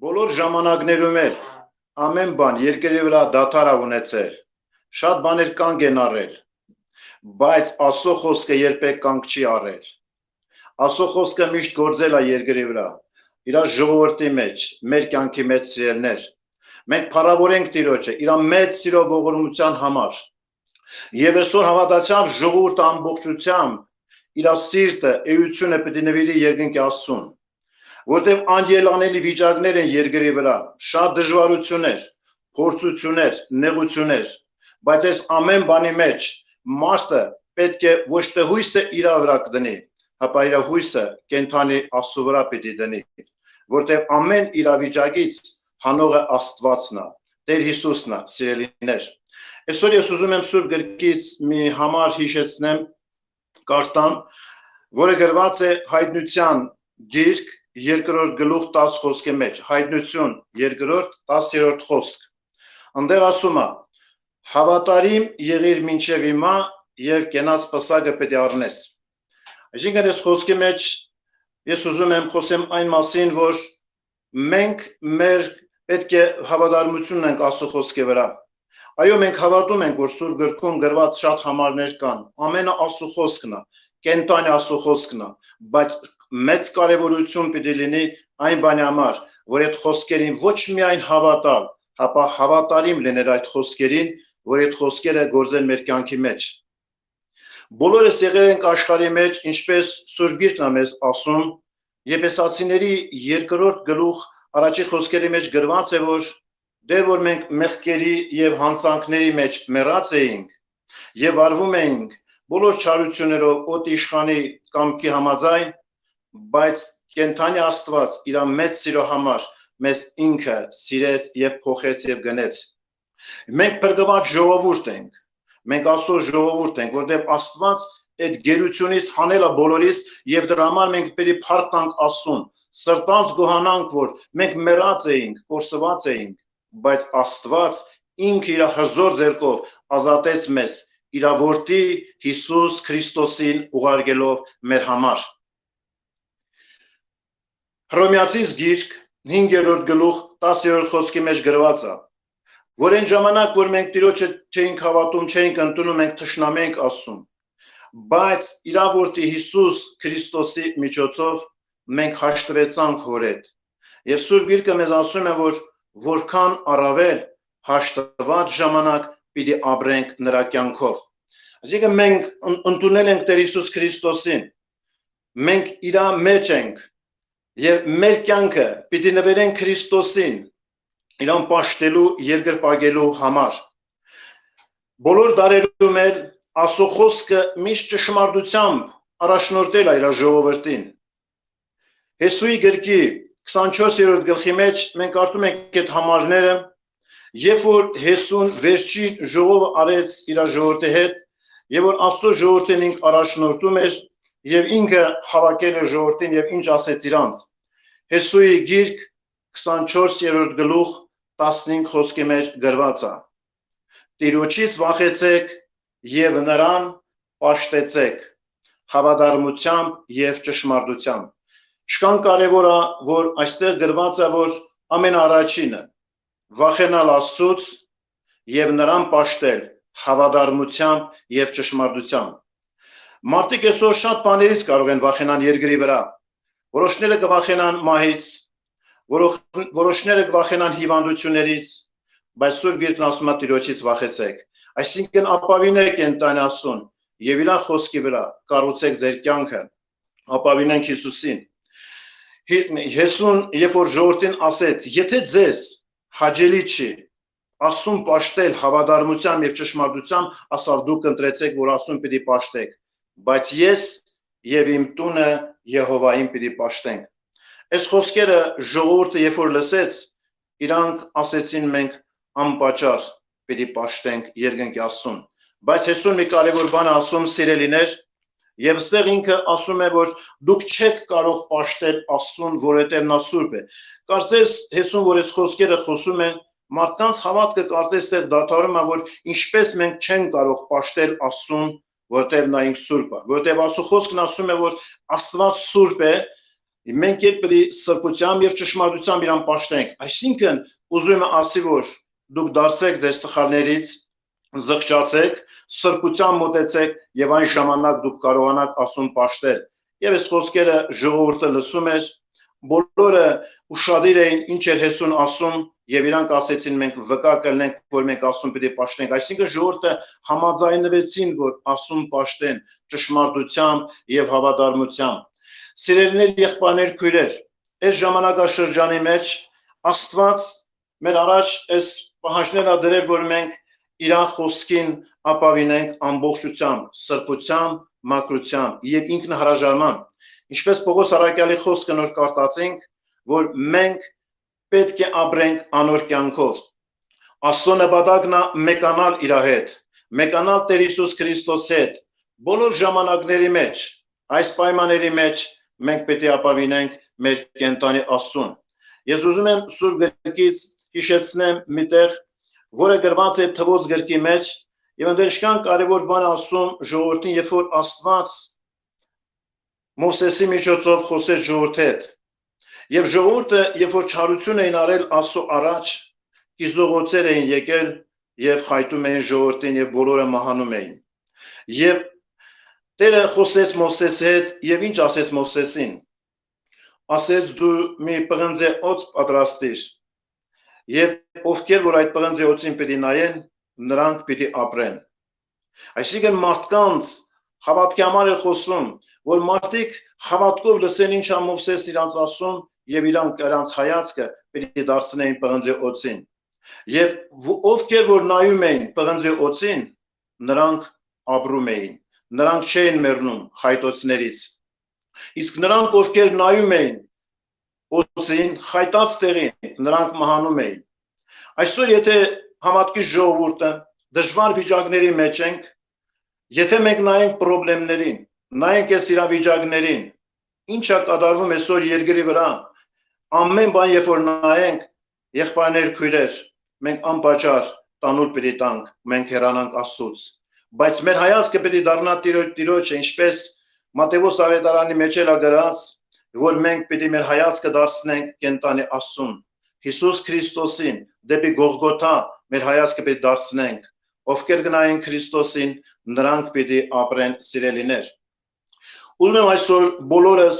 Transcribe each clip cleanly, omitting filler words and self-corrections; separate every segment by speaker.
Speaker 1: Բոլոր ժամանակներում էլ ամեն բան երկրի վրա դադար ունեցել, շատ բաներ կանգ են առել, բայց Աստծո խոսքը երբեք կանգ չի առել։ Աստծո խոսքը միշտ գործել է երկրի վրա, իր ժողովրդի մեջ, մեր կյանքի մեջ սիրելներ։ Մենք փառավորենք Տիրոջը իր մեծ սիրով ողորմության համար։ Եվ այսօր հավատացյալ ժողովուրդը ամբողջությամբ իր սիրտը, էությունը պետք է նվիրի երկնքի Աստծուն, որտեղ անելանելի վիճակներ են երկրի վրա, շատ դժվարություններ, փորձություններ, նեղություններ, բայց այս ամեն բանի մեջ մարդը պետք է ոչ թե հույսը իր վրա կդնի, հապա իր հույսը կենթանի Աստծո վրա պետք է դնի, որտեղ ամեն իրավիճակից հանողը Աստվածն է, Տեր Հիսուսն է, սիրելիներ։ Այսօր ես ուզում եմ Սուրբ գրքից մի համար հիշեցնեմ, կարդամ, որը գրված է Հայտնության գիրք 2-րդ գլուխ 10 խոսքի մեջ, Հայտնություն 2-րդ 10-րդ խոսք։ Այնտեղ ասում է. հավատարիմ եղիր մինչև հիմա եւ կենաց պսակը պետք է առնես։ Այսինքն այս խոսքի մեջ ես ուզում եմ խոսեմ այն մասին, որ մենք մեր պետք է հավատարմություն ունենք Աստծո խոսքի վրա։ Այո, մենք հավատում ենք, որ Սուրբ գրքում գրված շատ համարներ կան, ամենը Աստծո խոսքն է, կենտանի Աստծո խոսքն է, բայց մեծ կարևորություն պետք է լինի այն բանի համար, որ այդ խոսքերին ոչ միայն հավատալ, հապա հավատարիմ լինել այդ խոսքերին, որ այդ խոսքերը գործեն մեր կյանքի մեջ։ Բոլորս եղել ենք աշխարհի մեջ, ինչպես Սուրբ Գիրքն է մեզ ասում, Եփեսացիների 2-րդ գլուխ առաջի խոսքերի մեջ գրված է, որ դեռ որ մենք մեղքերի եւ հանցանքների մեջ մեռած էինք եւ վարվում էինք բոլոր չարություններով, օդ իշխանի կամքի համաձայն, բայց կենթանի Աստված իր մեծ սիրո համար մեզ ինքը սիրեց եւ փոխեց եւ գնեց։ Մենք փրկված ժողովուրդ ենք, մենք Աստծո ժողովուրդ ենք, որտեղ Աստված այդ գերությունից հանել է բոլորիս եւ դրա համար մենք պետք է փառքանք Աստծուն, սրտանց գոհանանք, որ մենք մեռած էինք, կորսված էինք, բայց Աստված ինքը իր հզոր ձեռքով ազատեց մեզ իր որդի Հիսուս Քրիստոսին ուղարկելով մեր համար։ Հռոմեացիս գիրք 5-րդ գլուխ 10-րդ խոսքի մեջ գրված է, որ այն ժամանակ, որ մենք Տիրոջը չէինք հավատում, չէինք ընդունում, մենք թշնամի ենք Աստծուն, բայց իր որդի Հիսուս Քրիստոսի միջոցով մենք հաշտվեցանք հոր հետ։ Եվ Սուրբ Գիրքը մեզ ասում է, որ որքան առավել հաշտված ժամանակ պիտի ապրենք նրա կյանքով։ Այսինքն մենք ընդունել ենք Տեր Հիսուս Քրիստոսին, մենք իր մեջ ենք եւ մեր կյանքը պիտի նվերենք Քրիստոսին, իրան պաշտելու, երկրպագելու համար։ Բոլոր դարերում էլ Աստծո խոսքը միշտ ճշմարտությամբ առաջնորդել է իր ժողովրդին։ Հեսուի գրքի 24-րդ գլխի մեջ մենք կարդում ենք այդ համարները, երբ որ Հեսուն վերջին ժողովը արեց իր ժողովրդի հետ, եւ որ Աստծո ժողովրդին ինք առաջնորդում էր եւ ինքը հավաքել էր ժողովրդին եւ ինչ ասեց իրանց։ Հեսուի գիրք 24-րդ գլուխ 15 խոսքի մեջ գրված է. Տիրոջից վախեցեք եւ նրան պաշտեցեք հավատարմությամբ եւ ճշմարտությամբ։ Ինչքան կարևոր է, որ այստեղ գրված է, որ ամենաառաջինը վախենալ Աստծուց եւ նրան պաշտել հավատարմությամբ եւ ճշմարտությամբ։ Մարդիկ այսօր շատ բաներից կարող են վախենալ երկրի վրա։ Որոշները կվախենան մահից, որոշները կվախենան հիվանդություններից, բայց Սուրբ Գիրքն ասում է Տիրոջից վախեցեք։ Այսինքն ապավինեք կենտանի Աստծուն եւ իր խոսքի վրա կառուցեք ձեր կյանքը, ապավինենք Հիսուսին։ Հեսուն, երբ որ ժողովրդին ասեց, եթե ձեզ հաճելի չի Աստծուն պաշտել հավատարմությամբ եւ ճշմարտությամբ, ասավ դուք ընտրեցեք, որ Աստծուն պիտի պաշտեք, բայց ես եւ իմ տունը Եհովային պիտի պաշտենք։ Այս խոսքերը ժողովուրդը երբ որ լսեց, իրանք ասեցին մենք անպատճառ պիտի պաշտենք երկնքի Աստծուն։ Բայց Հեսուն մի կարևոր բան ասում, սիրելիներ, եւ այստեղ ինքը ասում է, որ դուք չեք կարող պաշտել Աստծուն, որովհետեւ նա սուրբ է։ Կարծես Հեսուն, որ այս խոսքերը խոսում է, մարդկանց հավատքը կարծես այդտեղ դադարում է, որ ինչպես մենք չենք կարող պաշտել Աստծուն, որովհետեւ նա ինքը սուրբ է, որովհետեւ Աստծո խոսքն ասում է, որ Աստված սուրբ է Մենք երբ պետք է սրբությամբ եւ ճշմարտությամբ իրան պաշտենք, այսինքն ուզում եմ ասի, որ դուք դարձեք ձեր սխալներից, զղջացեք, սրբությամբ մոտեցեք եւ այն ժամանակ դուք կարողանաք Աստծուն պաշտել։ Եվ այս խոսքերը ժողովուրդը լսում էր, բոլորը ուշադիր էին ինչ էր հեսուն ասում եւ իրանք ասեցին մենք վկա կլնենք, որ մենք Աստծուն պետք է պաշտենք, այսինքն ժողովուրդը համաձայնվեցին, որ Աստծուն պաշտեն ճշմարտությամբ եւ հավատարմությամբ։ Սիրելիներ, եղբայրներ, քույրեր, այս ժամանակաշրջանի մեջ Աստված մեր առաջ այս պահանջները դրել, որ մենք իրան խոսքին ապավինենք ամբողջությամբ, սրբությամբ, մաքրությամբ եւ ինքնահրաժարման։ Ինչպես Պողոս առաքյալի խոսքը նոր կարտացինք, որ մենք պետք է ապրենք անոր կյանքով։ Աստծո նպատակն է մեկանալ իր հետ, մեկանալ Տեր Հիսուս Քրիստոսի հետ։ Բոլոր ժամանակների մեջ, այս պայմանների մեջ մենք պետք է ապավինենք մեր կենտանի Աստծուն։ Ես ուզում եմ Սուրբ գրքից հիշեցնեմ մի տեղ, որը գրված է Թվոց գրքի մեջ, եւ այնտեղ շատ կարևոր բան ասում ժողովրդին, երբ որ Աստված Մովսեսի միջոցով խոսեց ժողովրդի հետ։ Եվ ժողովուրդը, երբ որ չարություն էին արել Աստծո առաջ, կիզողոցեր էին եկել եւ խայտում էին ժողովրդին եւ բոլորը մահանում էին։ Եվ Տերը խոսեց Մովսեսի հետ եւ ինչ ասեց Մովսեսին։ Ասեց դու մի պղնձե օծ պատրաստիր եւ ովքեր որ այդ պղնձե օծին պիտի նայեն, նրանք պիտի ապրեն։ Այսինքն մարդկանց հավատքի համար է խոսում, որ մարդիկ հավատքով լսեն ինչ է Մովսես իրանց ասում եւ իրանց հայացքը պիտի դարձնեին պղնձե օծին։ Եվ ովքեր որ նայում էին պղնձե օծին, նրանք ապրում էին, նրանք չէին մեռնում խայտոցներից։ Իսկ նրանք ովքեր նայում էին օծին, խայտած տեղին, նրանք մահանում էին։ Այսօր եթե համատքի ժողովուրդը դժվար վիճակների մեջ ենք, եթե մենք նայենք խնդիրներին, նայենք այս իրավիճակներին, ինչ է կատարվում այսօր երկրի վրա, ամեն բան երբ որ նայենք, եղբայրներ, քույրեր, մենք անպատճառ տանուլ պիտի տանք, մենք հեռանանք Աստծուց, բայց մեր հայացքը պիտի դառնա Տիրոջը, ինչպես Մատթեոս ավետարանի մեջ է գրած, որ մենք պիտի մեր հայացքը դարձնենք կենտանի Աստծուն, Հիսուս Քրիստոսին, դեպի Գողգոթա մեր հայացքը պիտի դարձնենք, ովքեր գնային Քրիստոսին, նրանք պիտի ապրեն սիրելիներ։ Ուզում եմ այսօր բոլորս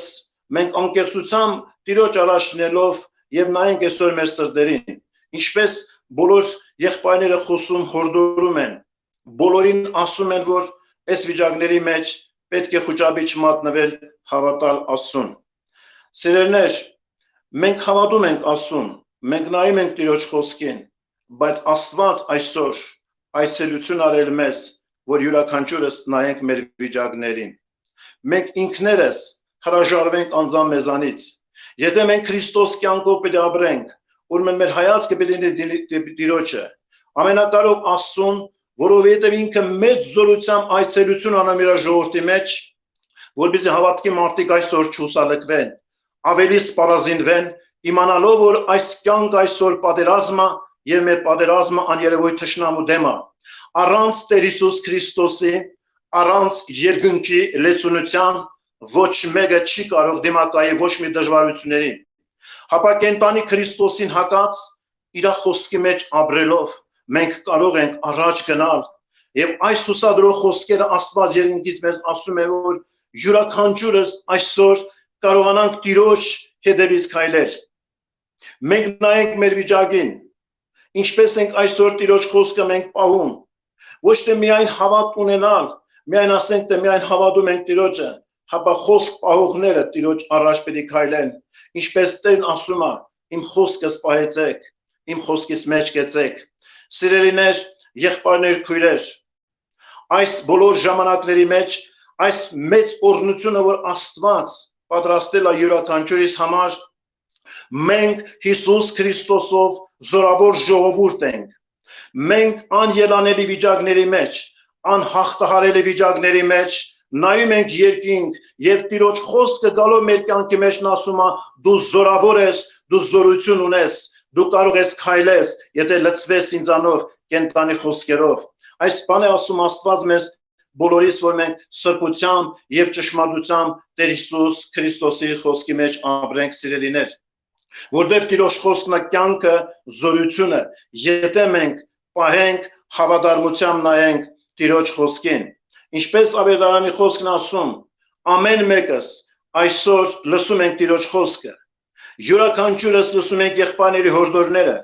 Speaker 1: մենք անկեղծությամբ Տիրոջ առաջնելով եւ նայենք այսօր մեր սրտերին, ինչպես բոլոր եղբայրները խոսում հորդորում են, բոլորին ասում են, որ այս վիճակների մեջ պետք է խոճապի չմատնվել, հավատալ Աստծուն։ Սիրելիներ, մենք հավատում ենք Աստծուն, մենք նայում ենք Տիրոջ խոսքին, բայց Աստված այսօր այցելություն արել մեզ, որ յուրաքանչյուրս նայենք մեր վիճակներին։ Մենք ինքներս հրաժարվենք անձամբ մեզանից։ Եթե մենք Քրիստոս կյանքով պետք է ապրենք, ուրեմն մեր հայացքը պետք է դեպի Տիրոջը, ամենակարող Աստծուն, որովհետև ինքը մեծ զորությամբ այցելություն անում իր ժողովրդի մեջ, որպեսզի հավատքի մարդիկ այսօր չհուսալքվեն, ավելի սպառազինվեն, իմանալով, որ այս կյանք այսօր պատերազմը եւ մեր պատերազմը աներևոյ թշնամու դեմ է, առանց Տեր Հիսուս Քրիստոսի, առանց երկնքի լեցունության ոչ մեկը չի կարող դիմակայել ոչ մի դժվարությունների։ Հապա կենտանի Քրիստոսին հակած իր խոսքի մեջ ապրելով մենք կարող ենք առաջ գնալ եւ այս հուսադրող խոսքերը Աստված երկնքից մեզ ասում է, որ յուրաքանչյուրս այսօր կարողանանք Տիրոջ հետևից քայլել։ Մենք նայենք մեր վիճակին, ինչպես ենք այսօր Տիրոջ խոսքը մենք պահում, ոչ թե միայն հավատ ունենալ, միայն ասենք թե միայն հավատում ենք Տիրոջը, հապա խոսք պահողները Տիրոջ առաջ պետք է քայլեն, ինչպես Տերն ասում է, իմ խոսքս պահեցեք, իմ խոսքից մեջ կեցեք։ Սիրելիներ, եղբայրներ, քույրեր, այս բոլոր ժամանակների մեջ այս մեծ օրհնությունը, որ Աստված պատրաստել է յուրաքանչյուրիս համար, մենք Հիսուս Քրիստոսով զորավոր ժողովուրդ ենք։ Մենք անելանելի վիճակների մեջ, անհաղթահարելի վիճակների մեջ նայում ենք երկինք եւ Տիրոջ խոսքը գալով մեր կյանքի մեջ ասում է դու զորավոր ես, դու զորություն ունես, դու կարող ես քայլես, եթե լցվես ինձանով կենտանի խոսքերով։ Այս բանը ասում Աստված մեզ, բոլորիս, որ մենք սրբությամբ եւ ճշմարտությամբ Տեր Հիսուս Քրիստոսի խոսքի մեջ ապրենք, սիրելիներ, որտեղ Տիրոջ խոսքն է կյանքը, զորությունը, եթե մենք պահենք հավատարմությամբ նայենք Տիրոջ խոսքին, ինչպես Ավետարանի խոսքն ասում, ամեն մեկս այսօր լսում ենք Տիրոջ խոսքը, յուրաքանչյուրս լսում ենք եղբայրների հորդորները,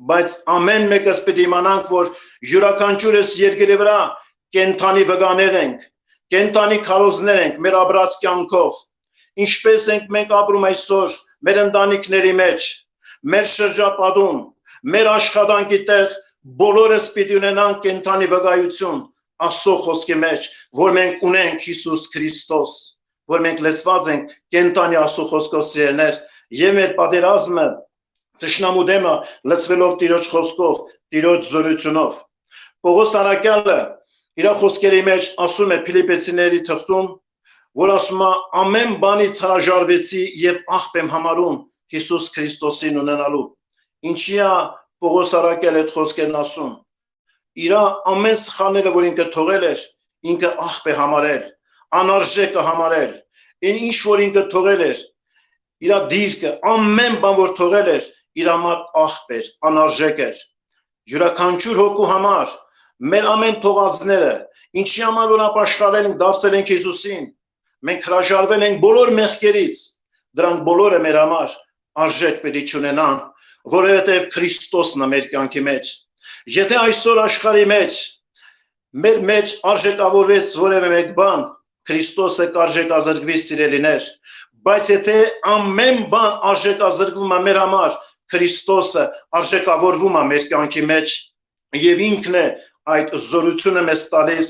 Speaker 1: բայց ամեն մեկս պետք է իմանանք, որ յուրաքանչյուրս երկրի վրա կենթանի վկաներ ենք, կենթանի քարոզներ ենք մեր ապրած կյանքով, ինչպես ենք մենք ապրում այսօր մեր ընտանիքների մեջ, մեր շրջապատում, մեր աշխատանքի տեղ, բոլորս պիտի ունենանք կենթանի վկայություն Աստծո խոսքի մեջ, որ մենք ունենք Հիսուս Քրիստոս, որ մենք լեցված ենք կենթանի Աստծո խոսքով, սիրելիներ, եւ մեր պատերազմը թշնամու դեմը լցվելով Տիրոջ խոսքով, Տիրոջ զորությունով։ Պողոս առաքյալը իր խոսքերի մեջ ասում է Փիլիպպեցիների թղթում, որ ասում է ամեն բանից հրաժարվեցի եւ աղբ եմ համարում Հիսուս Քրիստոսին ունենալու։ Ինչի է Պողոս առաքյալը այդ խոսքերն ասում։ Իր ամեն սխալները, որ ինքը թողել էր, ինքը աղբ է համարել, անարժեք է համարել։ Այն ինչ որ ինքը թողել էր, իր դիրքը, ամեն բան որ թողել էր, իր համար աղբ էր, անարժեք էր։ Յուրաքանչյուր հոգու համար մեր ամեն թողածները, ինչի համար որ ապաշխարել ենք, դարձել ենք Հիսուսին, մենք հրաժարվել ենք բոլոր մեղքերից, դրանք բոլորը մեր համար արժեք պետք է ունենան, որովհետև Քրիստոսն է մեր կյանքի մեջ։ Եթե այսօր աշխարհի մեջ մեր մեջ արժեքավորվեց որևէ մեկ բան, Քրիստոսը կարժեկազրկվի, սիրելիներ, բայց եթե ամեն բան արժեքազրկվում է մեր համար, Քրիստոսը արժեքավորվում է մեր կյանքի մեջ եւ ինքն է այդ զորությունը մեզ տալիս,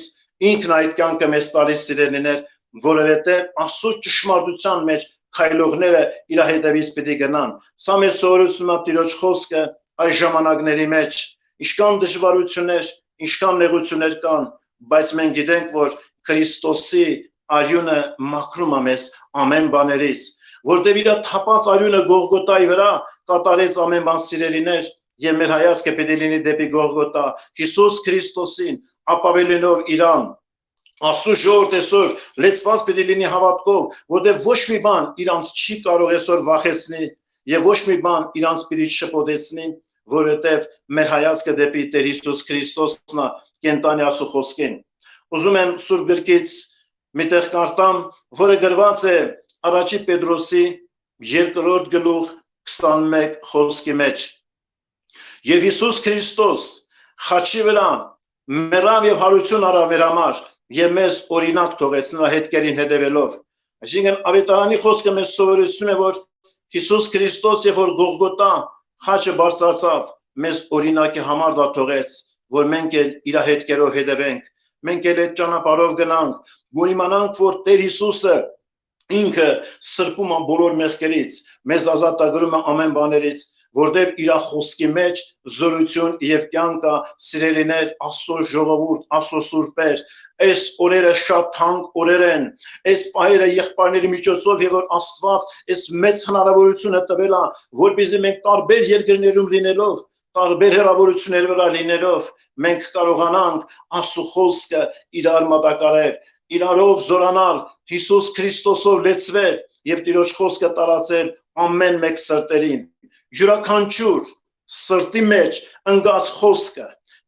Speaker 1: ինքն այդ կյանքը մեզ տալիս, սիրելիներ, որովհետեւ Աստծո ճշմարտության մեջ քայլողները իր հետևից պիտի գնան։ Սա մեր սովորությունը Տիրոջ խոսքը այս ժամանակների մեջ, ինչքան դժվարություններ, ինչքան նեղություններ կան, բայց մենք գիտենք, որ Քրիստոսի արյունը մաքրում է մեզ ամեն բաներից, որտեղ իր թափած արյունը Գողգոթայի վրա կատարեց ամեն բան, սիրելիներ, եւ մեր հայացքը պետք է լինի դեպի Գողգոթա, Հիսուս Քրիստոսին, ապավելելով իրան։ Աստծո ժողովուրդ այսօր լեցված պետք է լինի հավատքով, որտեղ ոչ մի բան իրանց չի կարող այսօր վախեցնի եւ ոչ մի բան իրանց պիտի շփոթեցնի, որովհետեւ մեր հայացքը դեպի Տեր Հիսուս Քրիստոսն է, կենտանի Աստծո խոսքին։ Ուզում եմ Սուրբ գրքից մի տեղ կարդամ, որը գրված է Առաջի Պետրոսի 2-րդ գլուխ 21 խոսքի մեջ։ Եվ Հիսուս Քրիստոս խաչի վրա մեռավ եւ հարություն արավ մեր համար եւ մեզ օրինակ թողեց նրա հետքերին հետևելով։ Այսինքն Ավետարանի խոսքը մեզ սովորեցնում է, որ Հիսուս Քրիստոս երբ որ Գողգոթա խաչը բարձրացավ, մեզ օրինակի համար դա թողեց, որ մենք էլ իր հետքերով հետևենք, մենք էլ այդ ճանապարհով գնանք, որ իմանանք, որ Տեր Հիսուսը ինքը սրբում է բոլոր մեղքերից, մեզ ազատագրում է ամեն բաներից, որտեղ իր խոսքի մեջ զորություն եւ կյանք է, սիրելիներ, Աստծո ժողովուրդ, Աստծո սուրբեր, այս օրերը շատ թանկ օրեր են, այս պահերը եղբայրների միջոցով եւ որ Աստված այս մեծ հնարավորությունը տվել է, որպեսզի մենք տարբեր երկրներում լինելով, տարբեր հեռավորությունների վրա լինելով, մենք կարողանանք Աստծո խոսքը իրար մատակարել, իրարով զորանալ, Հիսուս Քրիստոսով լեցվել եւ Տիրոջ խոսքը տարածել ամեն մեկ սրտերին։ Յուրաքանչյուր սրտի մեջ ընկած խոսքը,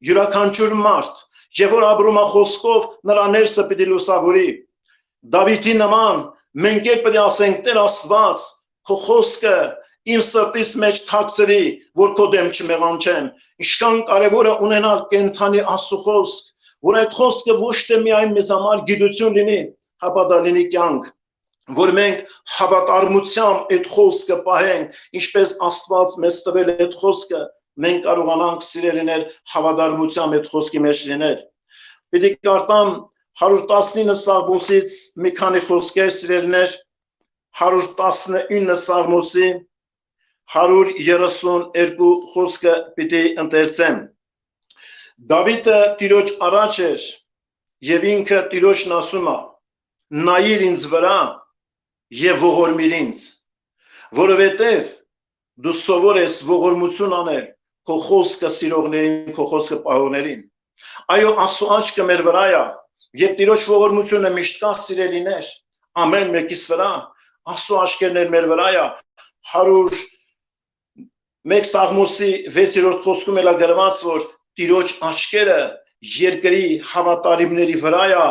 Speaker 1: յուրաքանչյուր մարդ, եւ որ ապրում է խոսքով, նրա ներսը պիտի լուսավորի։ Դավիթի նման մենք էլ պետք է ասենք Տեր Աստված, քո խոսքը իմ սրտիս մեջ թաքցրի, որ քո դեմ չմեղանչեմ։ Ինչքան կարևոր է ունենալ կենթանի Աստծո խոսք, որ այդ խոսքը ոչ թե միայն մեզ համար գիտություն լինի, հապա դա լինի կյանք, որ մենք հավատարմությամբ այդ խոսքը պահենք, ինչպես Աստված մեզ տվել է այդ խոսքը, մենք կարողանանք, սիրելիներ, հավատարմությամբ այդ խոսքի մեջ լինել։ Պիտի կարդամ 119 Սաղմոսից մի քանի խոսքեր, սիրելիներ, 119 Սաղմոսի 132 խոսքը պիտի ընթերցեմ։ Դավիթը Տիրոջ առաջ էր եւ ինքը Տիրոջն ասում է. նայիր ինձ վրա եւ ողորմիր ինձ, որովհետեւ դու սովոր ես ողորմություն անել քո խոսքը սիրողներին, քո խոսքը պահողներին։ Այո, Աստծո աչքը մեր վրա է Եվ Տիրոջ ողորմությունը միշտ կա սիրելիներ, ամեն մեկիս վրա, Աստծո աշկերներ մեր վրա է, 101 Սաղմոսի 6-րդ խոսքում էլ գրված, որ Տիրոջ աշկերը երկրի հավատարիմների վրա է,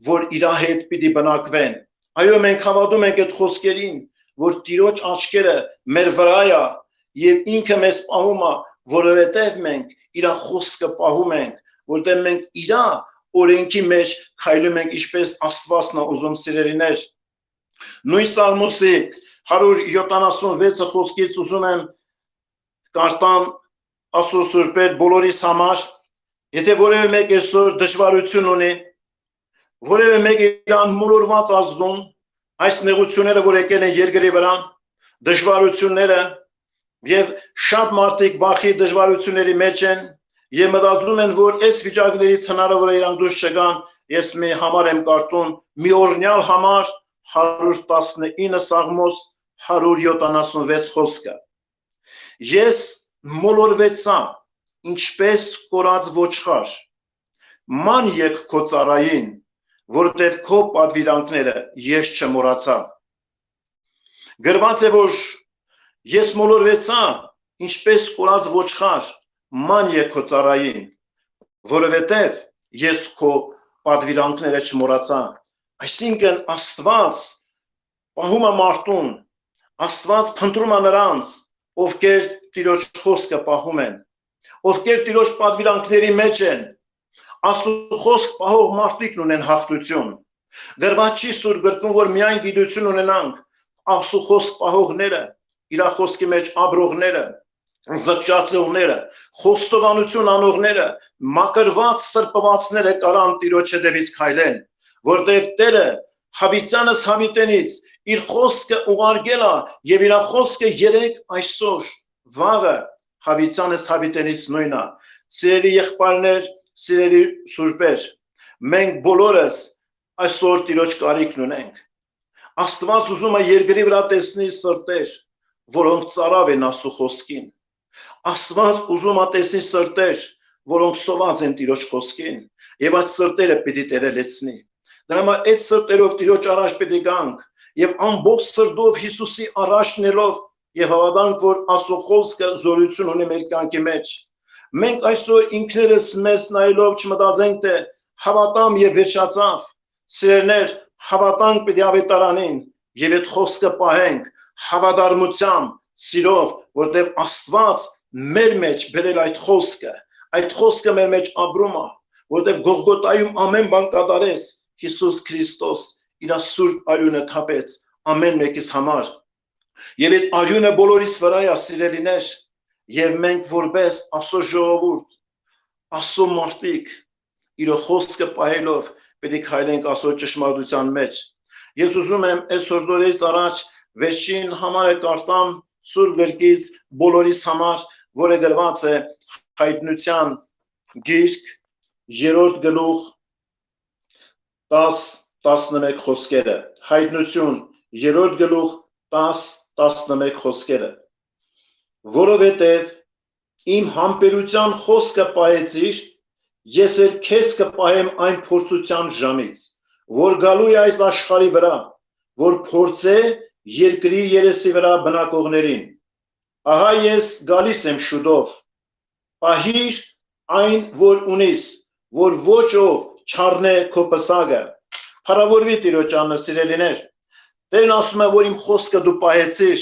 Speaker 1: որ իր հետ պիտի բնակվեն։ Այո, մենք հավատում ենք այդ խոսքերին, որ Տիրոջ աշկերը մեր վրա է եւ ինքը մեզ պահում է, որովհետեւ մենք իր խոսքը պահում ենք, որտեղ մենք իր օրենքի մեջ քայլում ենք, ինչպես Աստվածն է ուզում սիրելիներ։ Նույն Սաղմոսի 176 խոսքից ուզում եմ կարդամ Աստծո սուրբեր բոլորիս համար, եթե որևէ մեկ այսօր դժվարություն ունի, որևէ մեկ իրան մոլորված ազգում, այս նեղությունները, որ եկել են երկրի վրա, դժվարությունները, եւ շատ մարդիկ վախի դժվարությունների մեջ են, եւ մտածում են, որ այս վիճակներից հնարավոր է իրանք դուրս չգան, ես մի համար եմ կարդում, մի օրնյալ համար 119 Սաղմոս 176 խոսքը։ Ես մոլորվեցա, ինչպես կորած ոչխար, ման եկ քո ծառային, որտև քո պատվիրանքները ես չմոռացա։ Գրված է, որ ես մոլորվեցա, ինչպես կորած ոչխար, ման եկ քո ծառային, որովհետև ես քո պատվիրանքները չմոռացա։ Այսինքն Աստված պահում է մարդուն, Աստված փնտրում է նրանց, ովքեր Տիրոջ խոսքը պահում են, ովքեր Տիրոջ պատվիրանքների մեջ են, Աստծո խոսք պահող մարդիկն ունեն հաղթություն։ Գրված չի Սուրբ գրքում, որ միայն գիտություն ունենանք Աստծո խոսք պահողները, իր խոսքի մեջ ապրողները, զղջացողները, խոստովանություն անողները, մակրված սրբվածները կարան Տիրոջ հետևից քայլեն, որտեղ Տերը հավիտյանս հավիտենից իր խոսքը ուղարկել է եւ իր խոսքը երեք այսօր վաղը հավիտյանս հավիտենից նույնն է։ Սիրելի եղբայրներ, սիրելի սուրբեր, մենք բոլորս այսօր Տիրոջ կարիքն ունենք։ Աստված ուզում է երկրի վրա տեսնի սրտեր, որոնք ծարավ են Աստծո խոսքին։ Աստված ուզում է տեսնի սրտեր, որոնք սոված են Տիրոջ խոսքին, եւ այդ սրտերը պիտի Տերը լեցնի։ Դրա համար այդ սրտերով Տիրոջ առաջ պիտի գանք եւ ամբողջ սրտով Հիսուսի առաջնելով եւ հավատանք, որ Աստծո խոսքը զորություն ունի մեր կյանքի մեջ։ Մենք այսօր ինքներս մեզ նայելով չմտածենք, թե հավատամ եւ վերջացավ։ Սիրելիներ, հավատանք պիտի ավետարանին եւ այդ խոսքը պահենք հավատարմությամբ, սիրով, որտեղ Աստված մեր մեջ բերել այդ խոսքը մեր մեջ ապրում է, որտեղ Գողգոթայում ամեն բան կատարեց Հիսուս Քրիստոս իր սուրբ արյունը թափեց ամեն մեկիս համար։ Եվ այդ արյունը բոլորիս վրա է, սիրելիներ, եւ մենք որպես Աստծո ժողովուրդ, Աստծո մարդիկ, իր խոսքը պահելով պետք է քայլենք Աստծո ճշմարտության մեջ։ Ես ուզում եմ այսօր դուրս առաջ վերջին համարը կարդամ Սուրբ գրքից բոլորիս համար, որը գրված է Հայտնության գիրք 3-րդ գլուխ 10-11 խոսքերը։ Հայտնություն 3-րդ գլուխ 10-11 խոսքերը։ Որովհետև իմ համբերության խոսքը պահեցիր, ես էլ քեզ կպահեմ այն փորձության ժամից, որ գալու է այս աշխարհի վրա, որ փորձե երկրի երեսի վրա բնակողներին։ Ահա ես գալիս եմ շուտով, պահիր այն, որ ունիս, որ ոչ ով չառնե քո պսակը։ Փառավորվի Տիրոջ անունը, սիրելիներ։ Տերն ասում է, որ իմ խոսքը դու պահեցիր,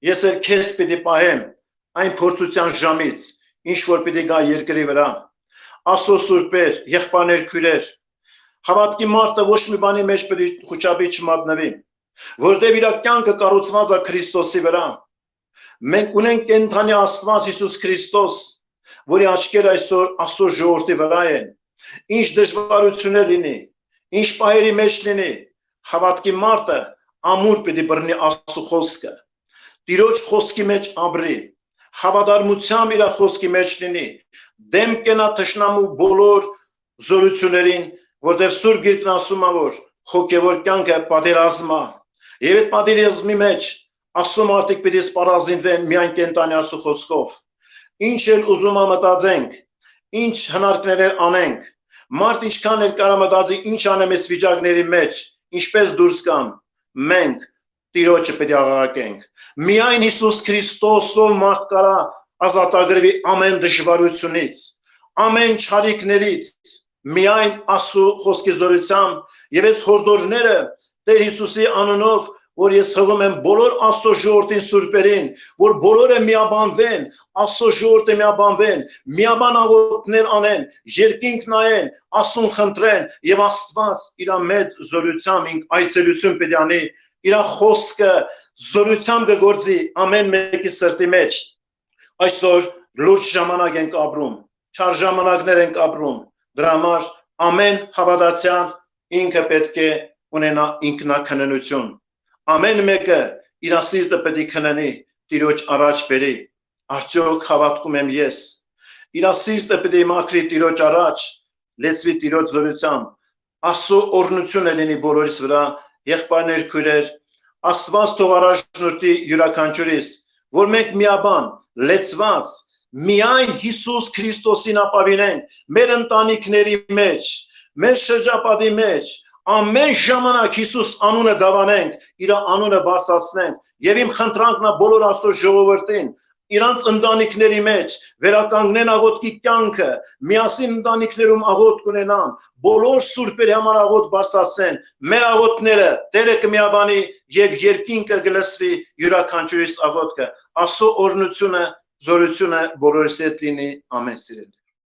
Speaker 1: ես էլ քեզ պիտի պահեմ այն փորձության ժամից, ինչ որ պիտի գա երկրի վրա։ Աստծո սուրբեր, եղբայրներ, քույրեր, հավատքի մարդը ոչ մի բանի մեջ պիտի խուճապի չմատնվի, որտեղ իր կյանքը կառուցված է Քրիստոսի վրա։ Մենք ունենք կենդանի Աստված Հիսուս Քրիստոս, որի աչքերը այսօր Աստծո ժողովրդի վրա են։ Ինչ դժվարություններ լինի, ինչ պահերի մեջ լինի, հավատքի մարդը ամուր պիտի բռնի Աստծո խոսքը, Տիրոջ խոսքի մեջ ապրի, հավատարմությամբ իր խոսքի մեջ լինի, դեմ կենա թշնամու բոլոր զորություններին, որտեղ Սուրբ Գիրքն ասում է, որ հոգևոր կյանքը պատերազմ է, եւ այդ պատերազմի մեջ Աստծո մարդիկ պիտի սպառազինվեն միայն կենդանի Աստծո խոսքով։ Ինչ էլ ուզում մտածենք, ինչ հնարքներ անենք, Մարդ ինչքան էլ կարող մտածի ինչ անեմ այս վիճակների մեջ, ինչպես դուրս գամ, մենք Տիրոջը պետք է աղաղակենք։ Միայն Հիսուս Քրիստոսով մարդ կարա ազատագրվի ամեն դժվարությունից, ամեն չարիքներից, միայն Աստծո խոսքի զորությամբ եւ այս հորդորները Տեր Հիսուսի անունով, որ ես հղում եմ բոլոր Աստծո ժողովրդին սուրբերին, որ բոլորը միաբանվեն, Աստծո ժողովուրդը միաբանվեն, միաբան աղոթքներ անեն, երկինք նայեն, Աստծուն խնդրեն եւ Աստված իր մեծ զորությամբ ինք այցելություն պետք է անի, իր խոսքը զորությամբ կգործի ամեն մեկի սրտի մեջ։ Այսօր լուրջ ժամանակ ենք ապրում, չար ժամանակներ ենք ապրում, դրա համար ամեն հավատացյալ ինքը պետք է ունենա ինքնակննություն։ Ամեն մեկը իր սիրտը պետք է քննի, Տիրոջ առաջ բերի, արդյոք հավատքում եմ ես, իր սիրտը պետք է մաքրի Տիրոջ առաջ, լեցվի Տիրոջ զորությամբ, Աստծո օրհնությունը լինի բոլորիս վրա, եղբայրներ, քույրեր, Աստված թող առաջնորդի յուրաքանչյուրիս, որ մենք միաբան, լեցված, միայն Հիսուս Քրիստոսին ապավինենք մեր ընտանիքների մեջ, մեր շրջապատի մեջ, ամեն ժամանակ Հիսուս անունը դավանենք, իր անունը բարձրացնենք եւ իմ խնդրանքն է բոլոր Աստծո ժողովրդին, իրանց ընտանիքների մեջ վերականգնեն աղոթքի կյանքը, միասին ընտանիքներում աղոթք ունենան, բոլոր սուրբերի համար աղոթք բարձրացնեն, մեր աղոթքները Տերը կմիաբանի եւ երկինքը կլսվի յուրաքանչյուրիս աղոթքը, Աստծո օրհնությունը, զորությունը բոլորիս հետ լինի, ամեն սիրելի։